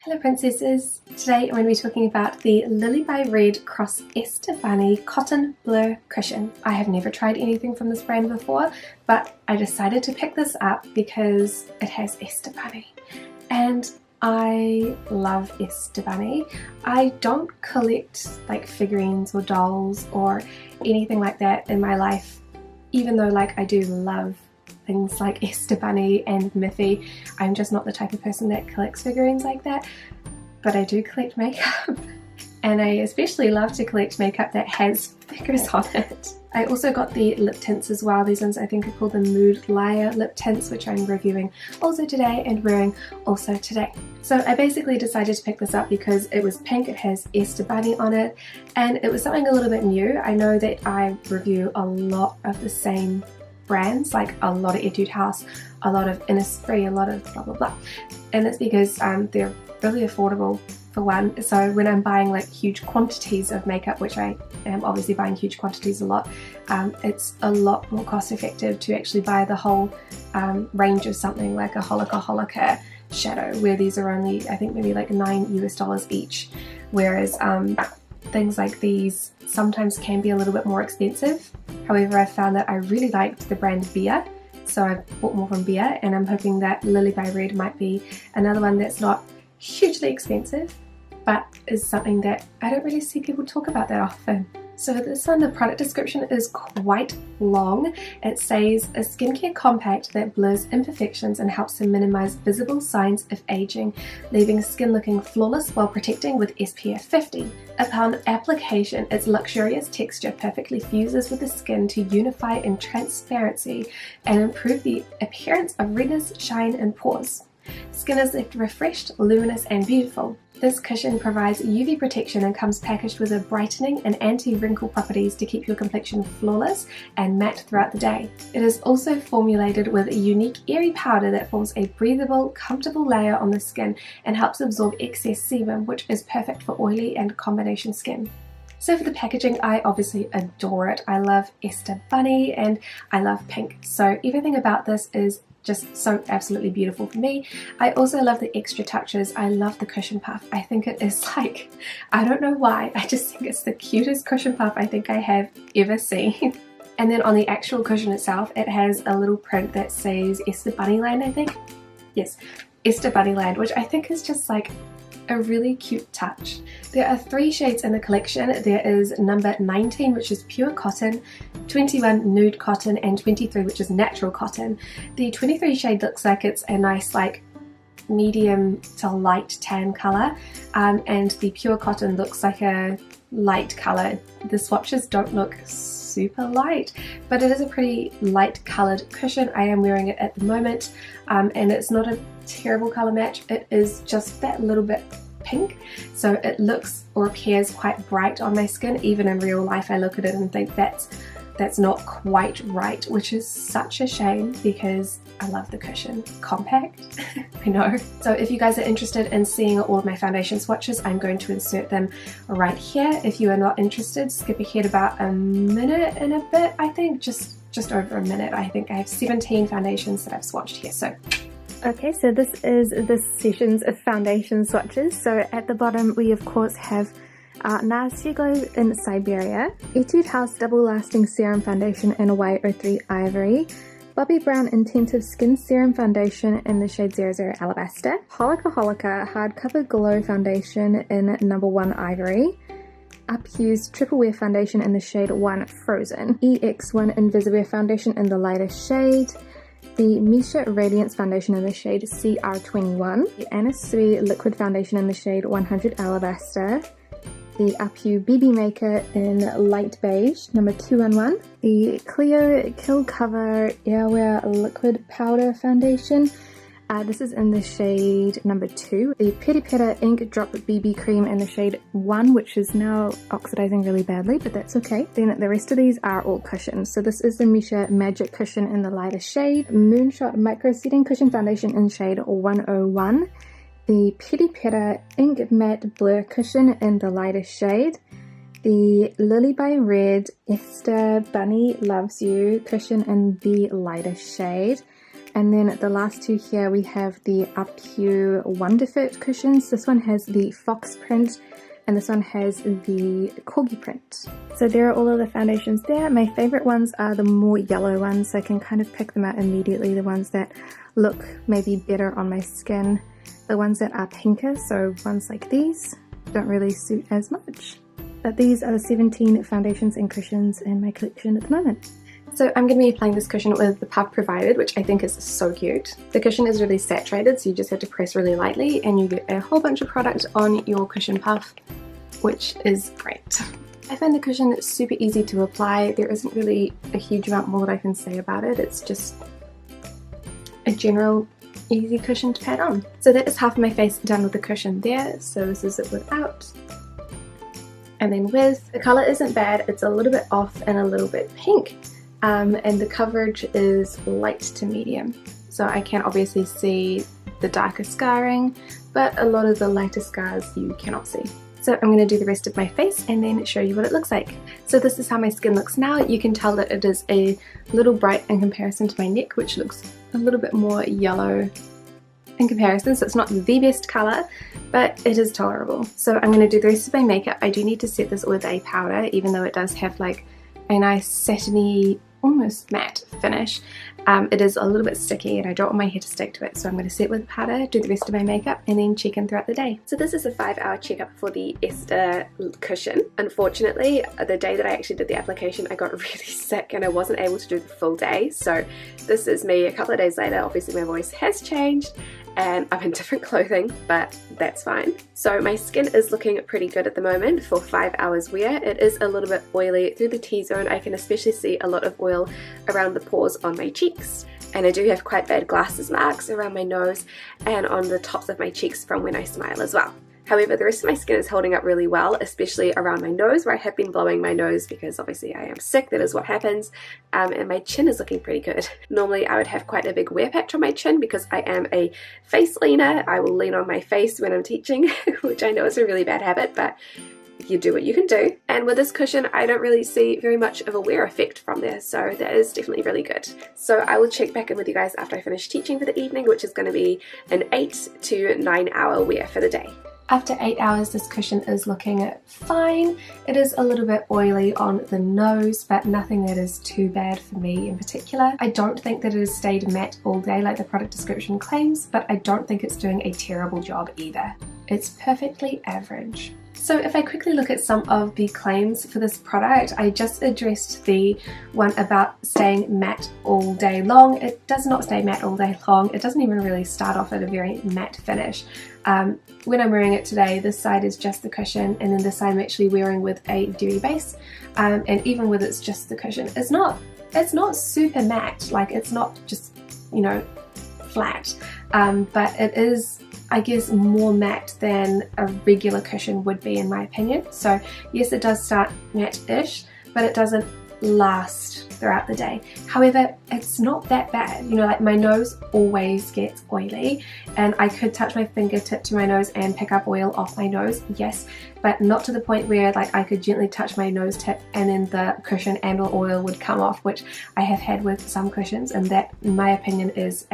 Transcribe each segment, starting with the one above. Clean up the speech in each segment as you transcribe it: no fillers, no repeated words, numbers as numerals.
Hello princesses! Today I'm going to be talking about the LilyByRed Cross Esther Bunny Cotton Blur Cushion. I have never tried anything from this brand before, but I decided to pick this up because it has Esther Bunny. And I love Esther Bunny. I don't collect like figurines or dolls or anything like that in my life, even though like I do love things like Esther Bunny and Miffy. I'm just not the type of person that collects figurines like that, but I do collect makeup and I especially love to collect makeup that has figures on it. I also got the lip tints as well. These ones I think are called the Mood Liar lip tints, which I'm reviewing also today and wearing also today. So I basically decided to pick this up because it was pink, it has Esther Bunny on it, and it was something a little bit new. I know that I review a lot of the same brands, like a lot of Etude House, a lot of Innisfree, a lot of blah blah blah, and it's because they're really affordable for one. So when I'm buying like huge quantities of makeup, which I am obviously buying huge quantities a lot, it's a lot more cost effective to actually buy the whole range of something like a Holika shadow, where these are only I think maybe like $9 US each, whereas things like these sometimes can be a little bit more expensive. However, I found that I really liked the brand Becca, so I bought more from Becca, and I'm hoping that LilyByRed might be another one that's not hugely expensive, but is something that I don't really see people talk about that often. So this one, the product description is quite long. It says, a skincare compact that blurs imperfections and helps to minimize visible signs of aging, leaving skin looking flawless while protecting with SPF 50. Upon application, its luxurious texture perfectly fuses with the skin to unify in transparency and improve the appearance of redness, shine, and pores. Skin is left refreshed, luminous, and beautiful. This cushion provides UV protection and comes packaged with a brightening and anti-wrinkle properties to keep your complexion flawless and matte throughout the day. It is also formulated with a unique airy powder that forms a breathable, comfortable layer on the skin and helps absorb excess sebum, which is perfect for oily and combination skin. So for the packaging, I obviously adore it. I love Esther Bunny and I love pink, so everything about this is just so absolutely beautiful for me. I also love the extra touches. I love the cushion puff. I think it is like, I don't know why, I just think it's the cutest cushion puff I think I have ever seen. And then on the actual cushion itself, it has a little print that says Esther Bunnyland, I think. Yes, Esther Bunnyland, which I think is just like a really cute touch. There are 3 shades in the collection. There is number 19, which is pure cotton, 21 nude cotton, and 23, which is natural cotton. The 23 shade looks like it's a nice like medium to light tan color, and the pure cotton looks like a light color. The swatches don't look super light, but it is a pretty light colored cushion. I am wearing it at the moment, and it's not a terrible color match. It is just that little bit pink, so it looks or appears quite bright on my skin. Even in real life I look at it and think that's not quite right, which is such a shame because I love the cushion. Compact, I know. So if you guys are interested in seeing all of my foundation swatches, I'm going to insert them right here. If you are not interested, skip ahead about a minute and a bit, I think, just over a minute. I think I have 17 foundations that I've swatched here. So okay, so this is the sessions of foundation swatches. So at the bottom we of course have Nasty Glow in Siberia, Etude House Double Lasting Serum Foundation in Y03 Ivory, Bobbi Brown Intensive Skin Serum Foundation in the shade 00 Alabaster, Holika Hardcover Glow Foundation in number 1 Ivory, Uphue's Triple Wear Foundation in the shade 1 Frozen, EX1 Invisiwear Foundation in the lighter shade, the Misha Radiance Foundation in the shade CR21, the Innisfree Liquid Foundation in the shade 100 Alabaster, the Uphue BB Maker in light beige, number 211, the Clio Kill Cover Airwear Liquid Powder Foundation, this is in the shade number 2, the Peri Peri Ink Drop BB Cream in the shade 1, which is now oxidizing really badly, but that's okay. Then the rest of these are all cushions. So this is the Misha Magic Cushion in the lighter shade, Moonshot Micro Setting Cushion Foundation in shade 101, the Peri Peri Ink Matte Blur Cushion in the lighter shade, the LilyByRed Esther Bunny Loves You Cushion in the lighter shade, And then the last two here, we have the Up You Wonder Fit cushions. This one has the fox print and this one has the corgi print. So there are all of the foundations there. My favorite ones are the more yellow ones, so I can kind of pick them out immediately, the ones that look maybe better on my skin. The ones that are pinker, so ones like these, don't really suit as much. But these are the 17 foundations and cushions in my collection at the moment. So I'm going to be applying this cushion with the puff provided, which I think is so cute. The cushion is really saturated, so you just have to press really lightly and you get a whole bunch of product on your cushion puff, which is great. I find the cushion super easy to apply. There isn't really a huge amount more that I can say about it. It's just a general easy cushion to pat on. So that is half of my face done with the cushion there. So this is it without. And then with, the colour isn't bad. It's a little bit off and a little bit pink. And the coverage is light to medium. So I can obviously see the darker scarring, but a lot of the lighter scars you cannot see. So I'm going to do the rest of my face and then show you what it looks like. So this is how my skin looks now. You can tell that it is a little bright in comparison to my neck, which looks a little bit more yellow in comparison. So it's not the best colour, but it is tolerable. So I'm going to do the rest of my makeup. I do need to set this with a powder, even though it does have like a nice satiny, almost matte finish. It is a little bit sticky and I don't want my hair to stick to it, so I'm going to set with powder, do the rest of my makeup and then check in throughout the day. So this is a 5-hour checkup for the Esther cushion. Unfortunately, the day that I actually did the application I got really sick and I wasn't able to do the full day, so this is me a couple of days later. Obviously my voice has changed and I'm in different clothing, but that's fine. So my skin is looking pretty good at the moment for 5 hours wear. It is a little bit oily through the T-zone. I can especially see a lot of oil around the pores on my cheeks. And I do have quite bad glasses marks around my nose and on the tops of my cheeks from when I smile as well. However, the rest of my skin is holding up really well, especially around my nose where I have been blowing my nose because obviously I am sick, that is what happens, and my chin is looking pretty good. Normally I would have quite a big wear patch on my chin because I am a face leaner. I will lean on my face when I'm teaching, which I know is a really bad habit, but you do what you can do. And with this cushion I don't really see very much of a wear effect from there, so that is definitely really good. So I will check back in with you guys after I finish teaching for the evening, which is going to be an 8 to 9 hour wear for the day. After 8 hours, this cushion is looking fine. It is a little bit oily on the nose, but nothing that is too bad for me in particular. I don't think that it has stayed matte all day like the product description claims, but I don't think it's doing a terrible job either. It's perfectly average. So if I quickly look at some of the claims for this product, I just addressed the one about staying matte all day long. It does not stay matte all day long. It doesn't even really start off at a very matte finish. When I'm wearing it today, this side is just the cushion and then this side I'm actually wearing with a dewy base. And even with it's just the cushion, it's not super matte, like it's not just, you know, flat, but it is, I guess, more matte than a regular cushion would be in my opinion. So yes, it does start matte-ish, but it doesn't last throughout the day. However, it's not that bad. You know, like my nose always gets oily and I could touch my fingertip to my nose and pick up oil off my nose, yes, but not to the point where like I could gently touch my nose tip and then the cushion and or oil would come off, which I have had with some cushions, and that in my opinion is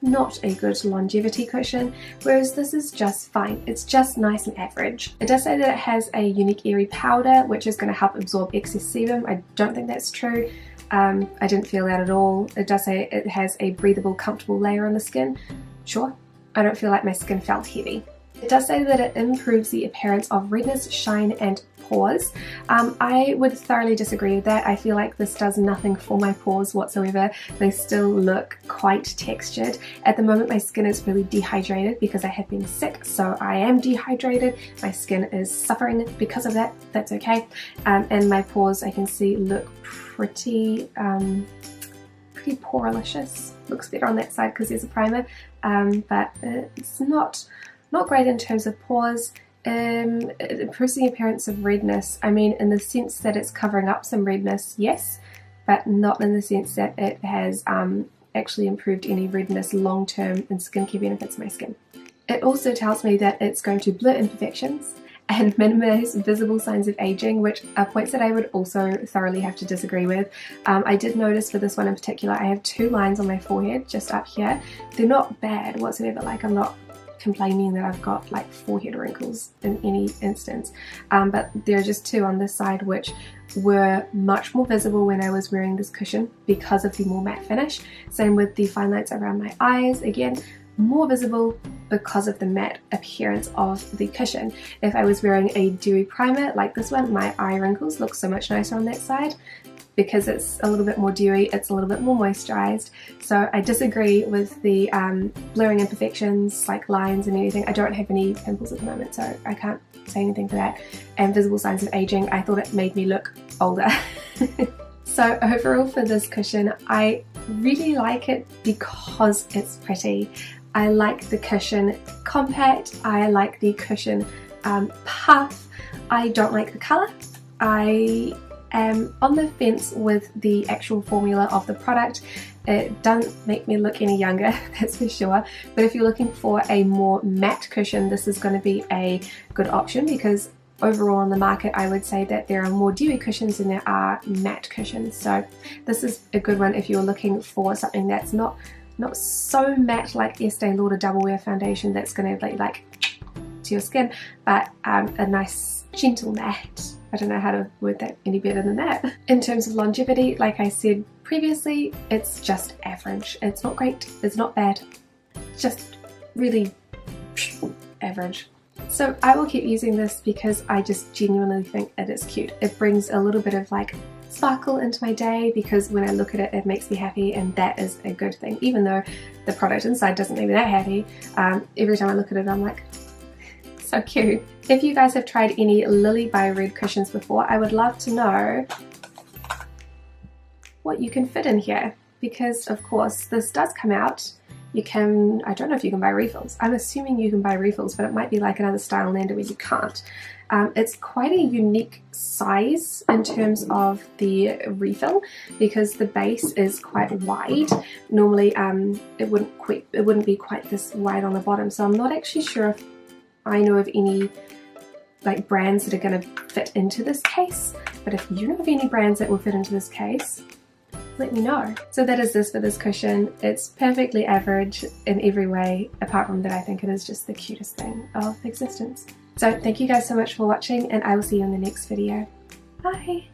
not a good longevity cushion, whereas this is just fine. It's just nice and average. It does say that it has a unique airy powder which is going to help absorb excess sebum. I don't think that's true. I didn't feel that at all. It does say it has a breathable, comfortable layer on the skin. Sure, I don't feel like my skin felt heavy. It does say that it improves the appearance of redness, shine and pores. I would thoroughly disagree with that. I feel like this does nothing for my pores whatsoever. They still look quite textured. At the moment my skin is really dehydrated because I have been sick, so I am dehydrated. My skin is suffering because of that. That's okay. And my pores I can see look pretty porelicious. Looks better on that side because there's a primer, but it's not great in terms of pores. It improves the appearance of redness. I mean, in the sense that it's covering up some redness, yes, but not in the sense that it has actually improved any redness long term in skincare benefits of my skin. It also tells me that it's going to blur imperfections and minimize visible signs of aging, which are points that I would also thoroughly have to disagree with. I did notice for this one in particular, I have 2 lines on my forehead just up here. They're not bad whatsoever, like I'm not complaining that I've got like forehead wrinkles in any instance, but there are just 2 on this side which were much more visible when I was wearing this cushion because of the more matte finish. Same with the fine lines around my eyes, again more visible because of the matte appearance of the cushion. If I was wearing a dewy primer like this one, my eye wrinkles look so much nicer on that side because it's a little bit more dewy, it's a little bit more moisturized. So I disagree with the blurring imperfections like lines and anything. I don't have any pimples at the moment, so I can't say anything for that. And visible signs of aging, I thought it made me look older. So overall for this cushion, I really like it because it's pretty. I like the cushion compact, I like the cushion puff. I don't like the colour. I am on the fence with the actual formula of the product. It doesn't make me look any younger, that's for sure, but if you're looking for a more matte cushion, this is going to be a good option because overall on the market I would say that there are more dewy cushions than there are matte cushions. So this is a good one if you're looking for something that's not so matte like Estee Lauder Double Wear Foundation that's going to be like to your skin, but a nice gentle matte. I don't know how to word that any better than that. In terms of longevity, like I said previously, it's just average. It's not great, it's not bad, it's just really average. So I will keep using this because I just genuinely think it is cute. It brings a little bit of like sparkle into my day because when I look at it, it makes me happy, and that is a good thing. Even though the product inside doesn't make me that happy, every time I look at it I'm like, so cute. If you guys have tried any LilyByRed cushions before, I would love to know what you can fit in here, because of course this does come out. You can, I don't know if you can buy refills. I'm assuming you can buy refills, but it might be like another style Lander where you can't. It's quite a unique size in terms of the refill because the base is quite wide. Normally it wouldn't be quite this wide on the bottom, so I'm not actually sure if I know of any like brands that are going to fit into this case, but if you know of any brands that will fit into this case, let me know. So that is this for this cushion. It's perfectly average in every way, apart from that I think it is just the cutest thing of existence. So thank you guys so much for watching, and I will see you in the next video. Bye!